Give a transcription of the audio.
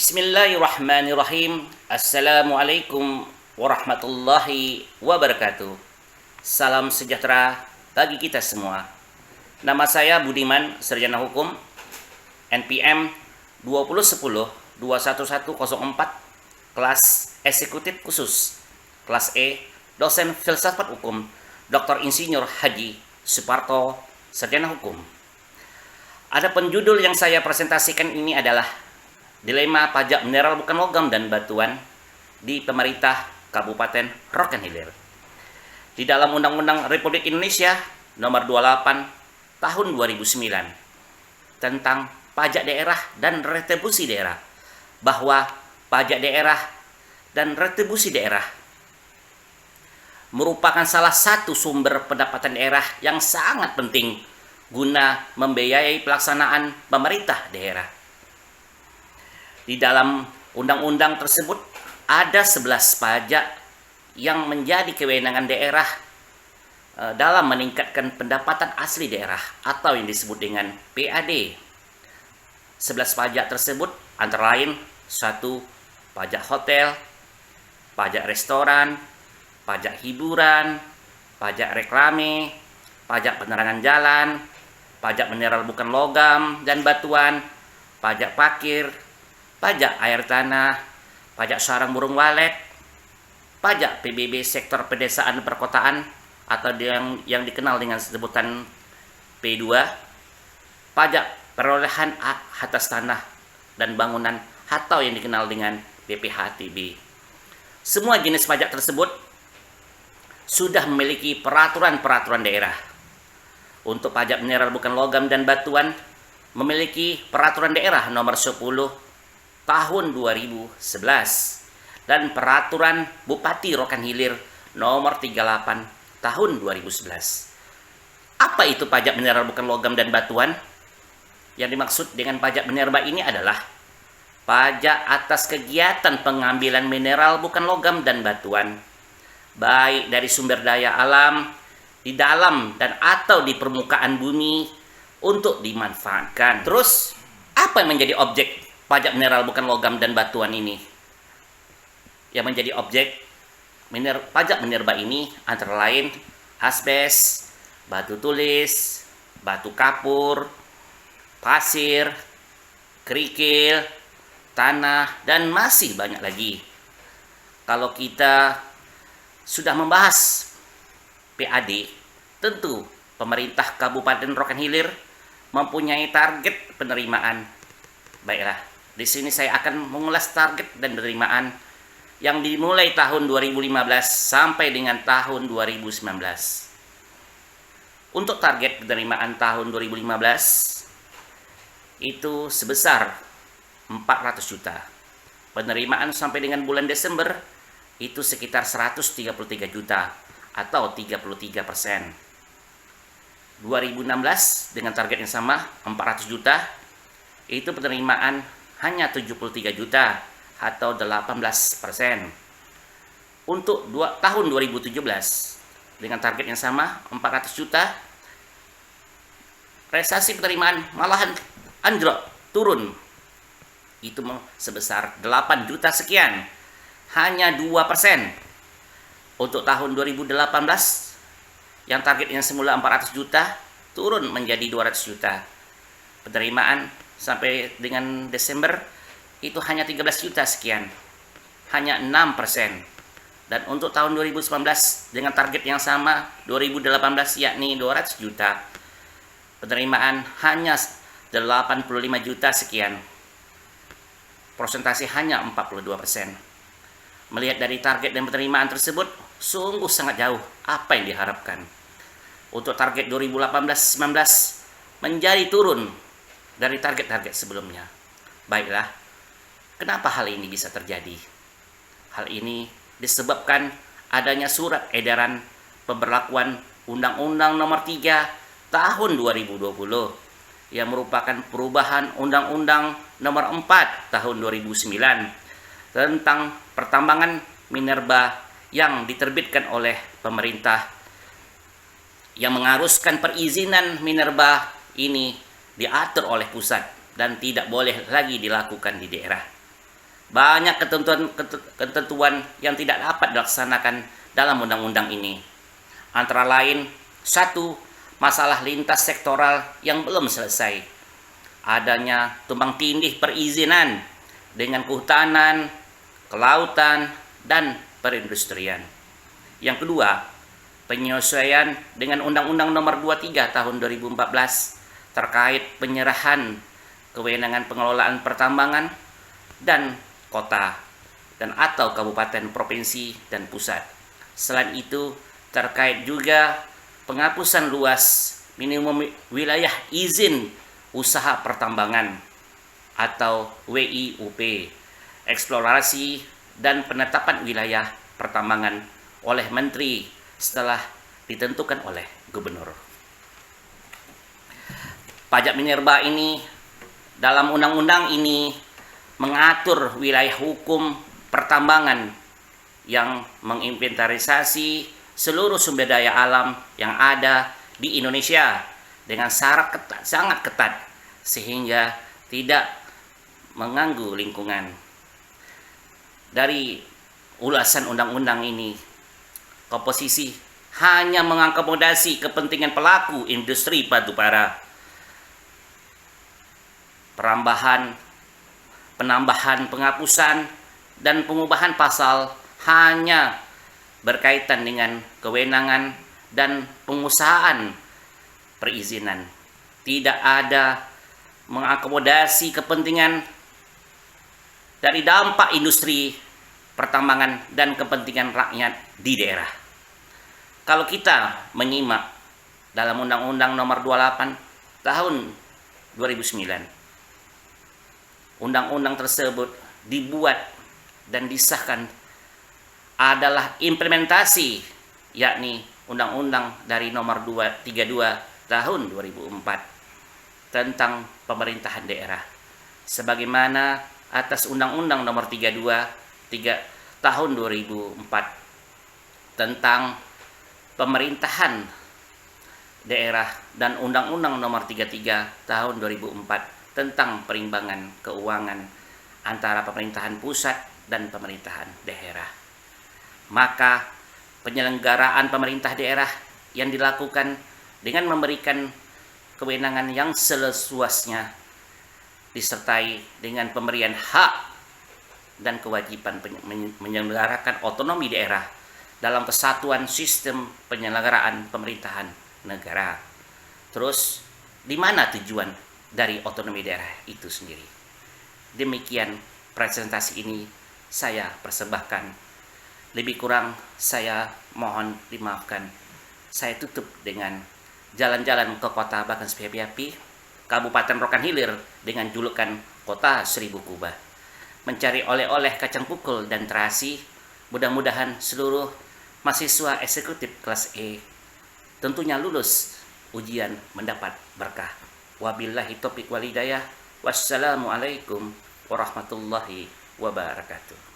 Bismillahirrahmanirrahim. Assalamualaikum warahmatullahi wabarakatuh. Salam sejahtera bagi kita semua. Nama saya Budiman, Sarjana Hukum, NPM 2010-21104, kelas eksekutif khusus, kelas E, dosen filsafat hukum, Dr. Insinyur Haji Suparto, Sarjana Hukum. Adapun judul yang saya presentasikan ini adalah Dilema Pajak Mineral Bukan Logam dan Batuan di Pemerintah Kabupaten Rokan Hilir. Di dalam Undang-Undang Republik Indonesia Nomor 28 Tahun 2009 tentang pajak daerah dan retribusi daerah, bahwa pajak daerah dan retribusi daerah merupakan salah satu sumber pendapatan daerah yang sangat penting guna membiayai pelaksanaan pemerintah daerah. Di dalam undang-undang tersebut ada 11 pajak yang menjadi kewenangan daerah dalam meningkatkan pendapatan asli daerah atau yang disebut dengan PAD. 11 pajak tersebut antara lain: 1. Pajak hotel, pajak restoran, pajak hiburan, pajak reklame, pajak penerangan jalan, pajak mineral bukan logam dan batuan, pajak parkir, pajak air tanah, pajak sarang burung walet, pajak PBB sektor pedesaan perkotaan atau yang dikenal dengan sebutan P2, pajak perolehan atas tanah dan bangunan atau yang dikenal dengan BPHTB. Semua jenis pajak tersebut sudah memiliki peraturan-peraturan daerah. Untuk pajak mineral bukan logam dan batuan memiliki peraturan daerah nomor 10 tahun 2011 dan peraturan Bupati Rokan Hilir nomor 38 tahun 2011. Apa itu pajak mineral bukan logam dan batuan? Yang dimaksud dengan pajak minerba ini adalah pajak atas kegiatan pengambilan mineral bukan logam dan batuan, baik dari sumber daya alam, di dalam dan atau di permukaan bumi untuk dimanfaatkan. Terus, apa yang menjadi objek pajak mineral bukan logam dan batuan ini? Yang menjadi objek pajak minerba ini antara lain asbes, batu tulis, batu kapur, pasir, kerikil, tanah, dan masih banyak lagi. Kalau kita sudah membahas PAD, tentu pemerintah Kabupaten Rokan Hilir mempunyai target penerimaan. Baiklah, di sini saya akan mengulas target dan penerimaan yang dimulai tahun 2015 sampai dengan tahun 2019. Untuk target penerimaan tahun 2015 itu sebesar 400 juta. Penerimaan sampai dengan bulan Desember itu sekitar 133 juta atau 33%. 2016 dengan target yang sama 400 juta, itu penerimaan hanya 73 juta atau 18%. Untuk tahun 2017 dengan target yang sama 400 juta, realisasi penerimaan malahan anjlok, turun. Itu sebesar 8 juta sekian, hanya 2%. Untuk tahun 2018 yang targetnya semula 400 juta turun menjadi 200 juta. Penerimaan sampai dengan Desember itu hanya 13 juta sekian, hanya 6%. Dan untuk tahun 2019 dengan target yang sama 2018 yakni 200 juta, penerimaan hanya 85 juta sekian, persentase hanya 42%. Melihat dari target dan penerimaan tersebut, sungguh sangat jauh apa yang diharapkan. Untuk target 2018-19 menjadi turun dari target-target sebelumnya. Baiklah, kenapa hal ini bisa terjadi? Hal ini disebabkan adanya surat edaran pemberlakuan Undang-Undang Nomor 3 Tahun 2020 yang merupakan perubahan Undang-Undang Nomor 4 Tahun 2009 tentang pertambangan minerba yang diterbitkan oleh pemerintah, yang mengharuskan perizinan minerba ini diatur oleh pusat dan tidak boleh lagi dilakukan di daerah. banyak ketentuan yang tidak dapat dilaksanakan dalam undang-undang ini. Antara lain, satu, masalah lintas sektoral yang belum selesai. Adanya tumpang tindih perizinan dengan kehutanan, kelautan, dan perindustrian. Yang kedua, penyesuaian dengan Undang-Undang Nomor 23 Tahun 2014 terkait penyerahan kewenangan pengelolaan pertambangan dan kota dan atau kabupaten, provinsi, dan pusat. Selain itu, terkait juga penghapusan luas minimum wilayah izin usaha pertambangan atau WIUP, eksplorasi dan penetapan wilayah pertambangan oleh menteri setelah ditentukan oleh gubernur. Pajak minerba ini dalam undang-undang ini mengatur wilayah hukum pertambangan yang menginventarisasi seluruh sumber daya alam yang ada di Indonesia dengan syarat sangat ketat sehingga tidak mengganggu lingkungan. Dari ulasan undang-undang ini, komposisi hanya mengakomodasi kepentingan pelaku industri batubara. Penambahan, penghapusan, dan pengubahan pasal hanya berkaitan dengan kewenangan dan pengusahaan perizinan. Tidak ada mengakomodasi kepentingan dari dampak industri pertambangan dan kepentingan rakyat di daerah. Kalau kita menyimak dalam Undang-Undang Nomor 28 Tahun 2009, undang-undang tersebut dibuat dan disahkan adalah implementasi, yakni Undang-Undang dari Nomor 232 Tahun 2004 tentang pemerintahan daerah, sebagaimana atas Undang-Undang Nomor 32 Tahun 2004 tentang pemerintahan daerah dan Undang-Undang Nomor 33 Tahun 2004 tentang perimbangan keuangan antara pemerintahan pusat dan pemerintahan daerah. Maka penyelenggaraan pemerintah daerah yang dilakukan dengan memberikan kewenangan yang seluas-luasnya disertai dengan pemberian hak dan kewajiban menyelenggarakan otonomi daerah dalam kesatuan sistem penyelenggaraan pemerintahan negara. Terus, di mana tujuan dari otonomi daerah itu sendiri? Demikian presentasi ini saya persembahkan. Lebih kurang saya mohon dimaafkan. Saya tutup dengan jalan-jalan ke kota Bagan Sepiapi, Kabupaten Rokan Hilir dengan julukan Kota Seribu Kubah. Mencari oleh-oleh kacang pukul dan terasi. Mudah-mudahan seluruh mahasiswa eksekutif kelas E tentunya lulus ujian mendapat berkah. Wabillahi taufiq wal hidayah. Wassalamualaikum warahmatullahi wabarakatuh.